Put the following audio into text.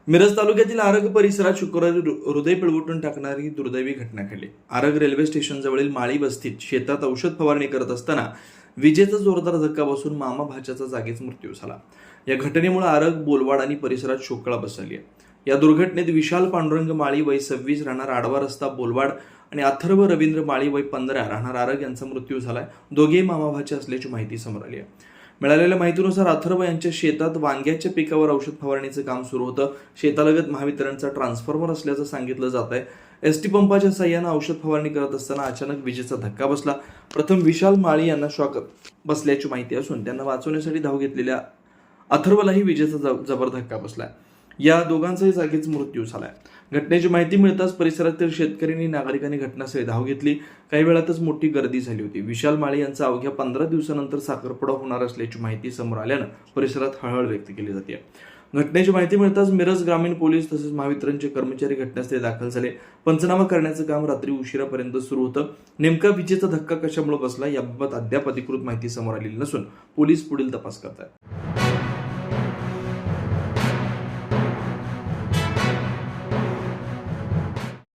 मिरज तालुक्यातील आरग परिसरात शुक्रवारी हृदय पिळवटून टाकणारी दुर्दैवी घटना घडली। आरग रेल्वे स्टेशनजवळील माळी वस्तीत शेतात औषध फवारणी करत असताना विजेचा जोरदार धक्का बसून मामा भाच्याचा जागीच मृत्यू झाला। या घटनेमुळे आरग, बोलवाड आणि परिसरात शोककळा बसली आहे। या दुर्घटनेत विशाल पांडुरंग माळी वय 26 राहणार आडवा रस्ता बोलवाड आणि अथर्व रवींद्र माळी वय 15 राहणार आरग यांचा मृत्यू झालाय। दोघेही मामा भाचे असल्याची माहिती समोर आली आहे। मिळालेल्या माहितीनुसार अथर्व यांच्या शेतात वांग्याच्या पिकावर औषध फवारणीचं काम सुरू होतं। शेतालगत महावितरणचा ट्रान्सफॉर्मर असल्याचं सांगितलं जात आहे। एसटी पंपाच्या साह्यानं औषध फवारणी करत असताना अचानक विजेचा धक्का बसला। प्रथम विशाल माळी यांना शॉक बसल्याची माहिती असून त्यांना वाचवण्यासाठी धाव घेतलेल्या अथर्वलाही विजेचा जबर धक्का बसलाय। या दोघांचाही जागीच मृत्यू झालाय। घटनेची माहिती मिळताच परिसरातील शेतकऱ्यांनी नागरिकांनी घटनास्थळी धाव घेतली। काही वेळातच मोठी गर्दी झाली होती। विशाल माळी यांचा अवघ्या 15 दिवसानंतर साखरपुडा होणार असल्याची माहिती समोर आल्यानं परिसरात हळहळ व्यक्त केली जाते। घटनेची माहिती मिळताच मिरज ग्रामीण पोलीस तसेच महावितरणचे कर्मचारी घटनास्थळी दाखल झाले। पंचनामा करण्याचं काम रात्री उशिरापर्यंत सुरू होतं। नेमका विजेचा धक्का कशामुळे बसला याबाबत अद्याप अधिकृत माहिती समोर आलेली नसून पोलीस पुढील तपास करत आहेत।